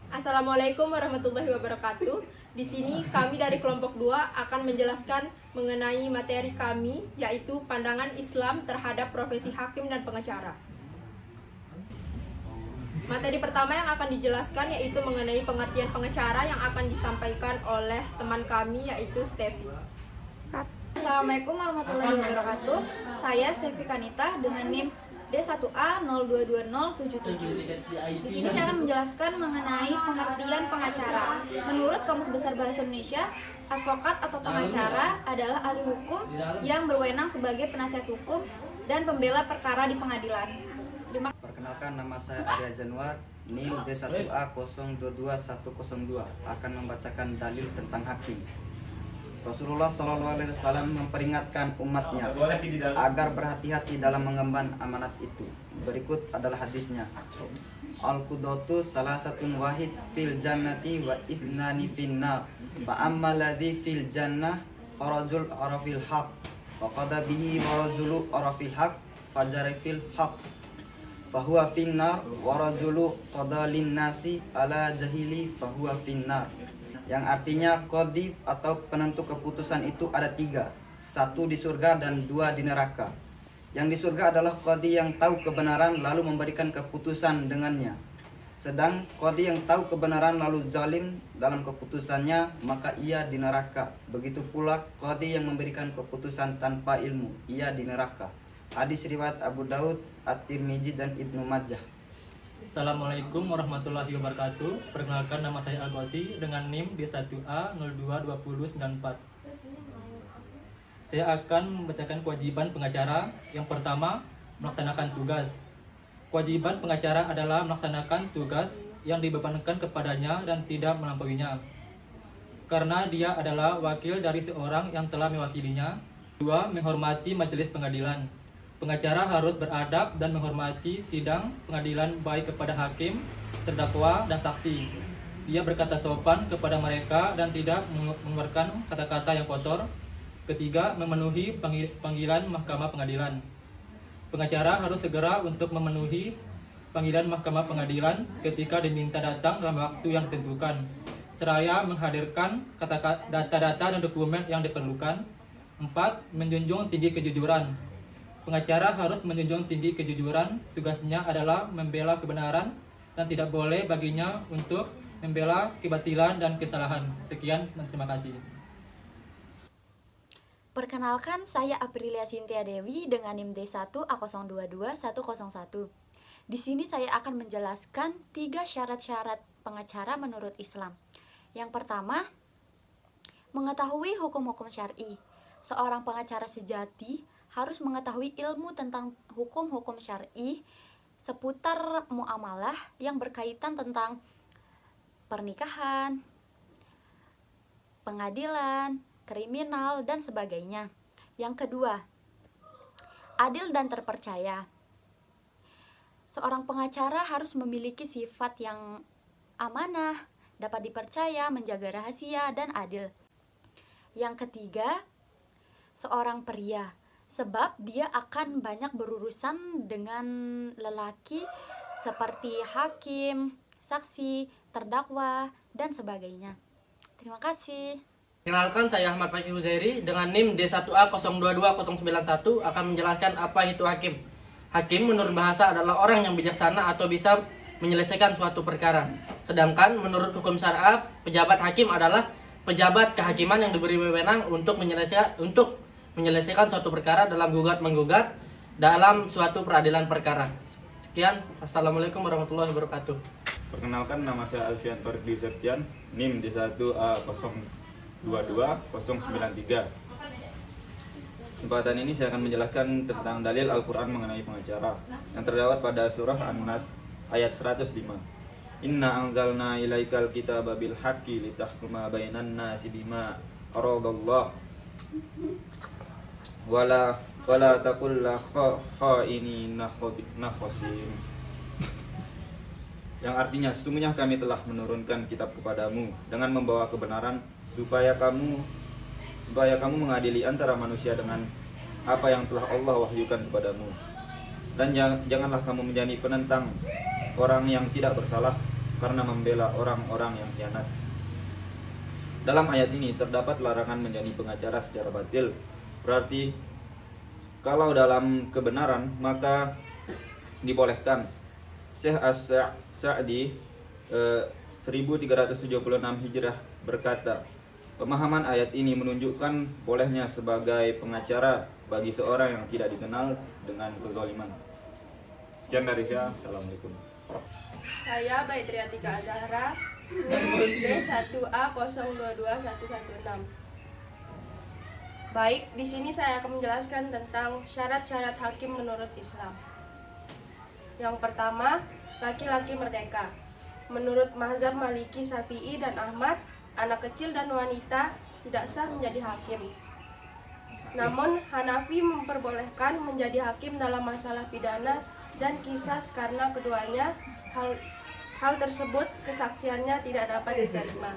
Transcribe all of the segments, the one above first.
Assalamualaikum warahmatullahi wabarakatuh. Di sini kami dari kelompok 2 akan menjelaskan mengenai materi kami, yaitu pandangan Islam terhadap profesi hakim dan pengacara. Materi pertama yang akan dijelaskan yaitu mengenai pengertian pengacara yang akan disampaikan oleh teman kami, yaitu Stevi. Assalamualaikum warahmatullahi wabarakatuh. Saya Stevi Kanita dengan NIM D1A022077. Di sini saya akan menjelaskan mengenai pengertian pengacara. Menurut Kamus Besar Bahasa Indonesia, advokat atau pengacara adalah ahli hukum yang berwenang sebagai penasihat hukum dan pembela perkara di pengadilan. Perkenalkan, nama saya Arya Januar, NIM D1A022102, akan membacakan dalil tentang hakim. Rasulullah SAW memperingatkan umatnya agar berhati-hati dalam mengemban amanat itu. Berikut adalah hadisnya. Al-qudatu salasatun wahid fil jannati wa ithnani finnar. Fa amma ladzi fil jannah farajul arafil haq. Faqada bihi warajulu arafil haq fajarifil haq. Fahuwa finnar warajulu qadalin nasi ala jahili fahuwa finnar. Yang artinya qadhi atau penentu keputusan itu ada 3, 1 di surga dan 2 di neraka. Yang di surga adalah qadhi yang tahu kebenaran lalu memberikan keputusan dengannya. Sedang qadhi yang tahu kebenaran lalu zalim dalam keputusannya, maka ia di neraka. Begitu pula qadhi yang memberikan keputusan tanpa ilmu, ia di neraka. Hadis riwayat Abu Daud, At-Tirmizi dan Ibnu Majah. Assalamualaikum warahmatullahi wabarakatuh. Perkenalkan, nama saya Al-Ghazi dengan NIM D1A022094. Saya akan membacakan kewajiban pengacara. Yang pertama, melaksanakan tugas. Kewajiban pengacara adalah melaksanakan tugas yang dibebankan kepadanya dan tidak melampauinya, karena dia adalah wakil dari seorang yang telah mewakilinya. 2. Menghormati majelis pengadilan. Pengacara harus beradab dan menghormati sidang pengadilan baik kepada hakim, terdakwa, dan saksi. Dia berkata sopan kepada mereka dan tidak mengeluarkan kata-kata yang kotor. 3. Memenuhi panggilan mahkamah pengadilan. Pengacara harus segera untuk memenuhi panggilan mahkamah pengadilan ketika diminta datang dalam waktu yang ditentukan, seraya menghadirkan data-data dan dokumen yang diperlukan. 4. Menjunjung tinggi kejujuran. Pengacara harus menjunjung tinggi kejujuran. Tugasnya adalah membela kebenaran dan tidak boleh baginya untuk membela kebatilan dan kesalahan. Sekian dan terima kasih. Perkenalkan, saya Aprilia Cynthia Dewi dengan NIM D1A022101. Di sini saya akan menjelaskan 3 syarat-syarat pengacara menurut Islam. Yang pertama, mengetahui hukum-hukum syar'i. Seorang pengacara sejati harus mengetahui ilmu tentang hukum-hukum syar'i seputar muamalah yang berkaitan tentang pernikahan, pengadilan, kriminal, dan sebagainya. Yang kedua, adil dan terpercaya. Seorang pengacara harus memiliki sifat yang amanah, dapat dipercaya, menjaga rahasia, dan adil. Yang ketiga, seorang pria, sebab dia akan banyak berurusan dengan lelaki seperti hakim, saksi, terdakwa, dan sebagainya. Terima kasih. Kenalkan, saya Ahmad Fakih Huzairi dengan NIM D1A022091 akan menjelaskan apa itu hakim. Hakim menurut bahasa adalah orang yang bijaksana atau bisa menyelesaikan suatu perkara. Sedangkan menurut hukum syariat, pejabat hakim adalah pejabat kehakiman yang diberi wewenang untuk menyelesaikan suatu perkara dalam gugat-menggugat dalam suatu peradilan perkara. Sekian, Assalamualaikum warahmatullahi wabarakatuh. Perkenalkan, nama saya Alfian Tordi Septian, NIM D1A022093. Kesempatan ini saya akan menjelaskan tentang dalil Al-Quran mengenai pengacara yang terdapat pada surah An-Nas ayat 105. Inna anzalna ilaikal kitaba bil haqqi litahkuma bainan nasi bima aradallah wala taqul la kha'ini nakhasim. Yang artinya, sesungguhnya kami telah menurunkan kitab kepadamu dengan membawa kebenaran supaya kamu mengadili antara manusia dengan apa yang telah Allah wahyukan kepadamu. Dan janganlah kamu menjadi penentang orang yang tidak bersalah karena membela orang-orang yang khianat. Dalam ayat ini terdapat larangan menjadi pengacara secara batil. Berarti kalau dalam kebenaran maka dibolehkan. Syekh As-Sa'di 1376 Hijrah berkata, pemahaman ayat ini menunjukkan bolehnya sebagai pengacara bagi seorang yang tidak dikenal dengan kezaliman. Sekian dari saya. Assalamualaikum. Saya Baitriatika Azahra, NIM D1A022116. Baik, di sini saya akan menjelaskan tentang syarat-syarat hakim menurut Islam. Yang pertama, laki-laki merdeka. Menurut mazhab Maliki, Syafi'i, dan Ahmad, anak kecil dan wanita tidak sah menjadi hakim. Namun, Hanafi memperbolehkan menjadi hakim dalam masalah pidana dan qisas karena keduanya hal tersebut kesaksiannya tidak dapat diterima.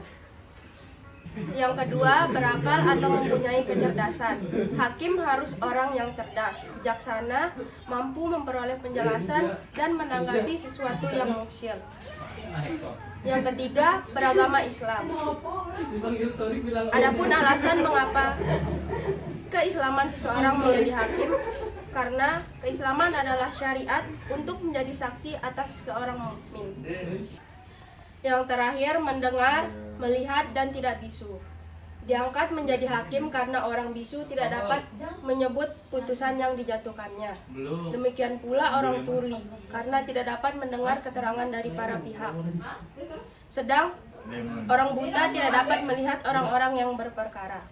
Yang kedua, berakal atau mempunyai kecerdasan. Hakim harus orang yang cerdas, bijaksana, mampu memperoleh penjelasan dan menanggapi sesuatu yang mungsil. Yang ketiga, beragama Islam. Adapun alasan mengapa keislaman seseorang menjadi hakim, karena keislaman adalah syariat untuk menjadi saksi atas seorang mukmin. Yang terakhir, mendengar, melihat, dan tidak bisu. Diangkat menjadi hakim karena orang bisu tidak dapat menyebut putusan yang dijatuhkannya. Demikian pula orang tuli, karena tidak dapat mendengar keterangan dari para pihak. Sedang orang buta tidak dapat melihat orang-orang yang berperkara.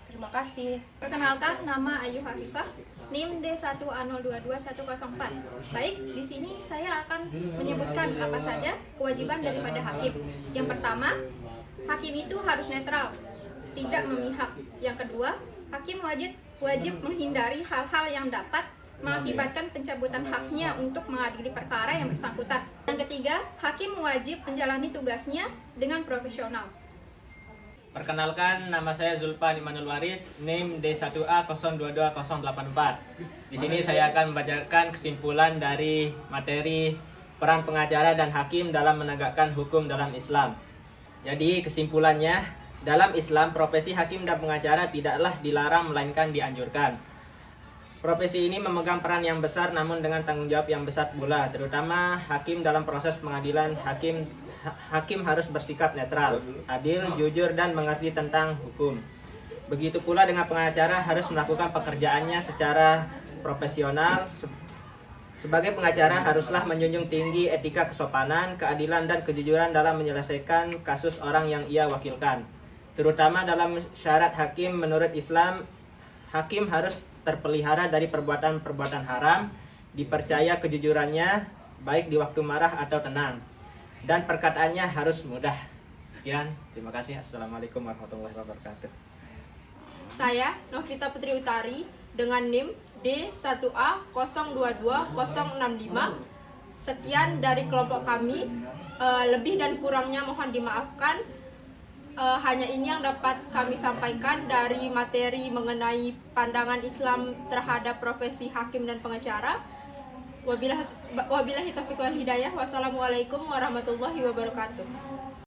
Terima kasih. Perkenalkan, nama Ayu Hafifah, NIM D1A022104. Baik, di sini saya akan menyebutkan apa saja kewajiban daripada hakim. Yang pertama, hakim itu harus netral, tidak memihak. Yang kedua, hakim wajib menghindari hal-hal yang dapat mengakibatkan pencabutan haknya untuk mengadili perkara yang bersangkutan. Yang ketiga, hakim wajib menjalani tugasnya dengan profesional. Perkenalkan, nama saya Zulpan Imanul Waris, NIM D1A022084. Di sini saya akan membacakan kesimpulan dari materi peran pengacara dan hakim dalam menegakkan hukum dalam Islam. Jadi kesimpulannya, dalam Islam profesi hakim dan pengacara tidaklah dilarang melainkan dianjurkan. Profesi ini memegang peran yang besar namun dengan tanggung jawab yang besar pula, terutama hakim dalam proses pengadilan. Hakim harus bersikap netral, adil, jujur, dan mengerti tentang hukum. Begitu pula dengan pengacara, harus melakukan pekerjaannya secara profesional. Sebagai pengacara haruslah menjunjung tinggi etika kesopanan, keadilan, dan kejujuran dalam menyelesaikan kasus orang yang ia wakilkan. Terutama dalam syarat hakim menurut Islam, hakim harus terpelihara dari perbuatan-perbuatan haram, dipercaya kejujurannya baik di waktu marah atau tenang, dan perkataannya harus mudah. Sekian, terima kasih. Assalamualaikum warahmatullahi wabarakatuh. Saya Novita Putri Utari dengan NIM D1A022065. Sekian dari kelompok kami. Lebih dan kurangnya mohon dimaafkan. Hanya ini yang dapat kami sampaikan dari materi mengenai pandangan Islam terhadap profesi hakim dan pengacara. Wabillahi taufiq wal hidayah. Wassalamualaikum warahmatullahi wabarakatuh.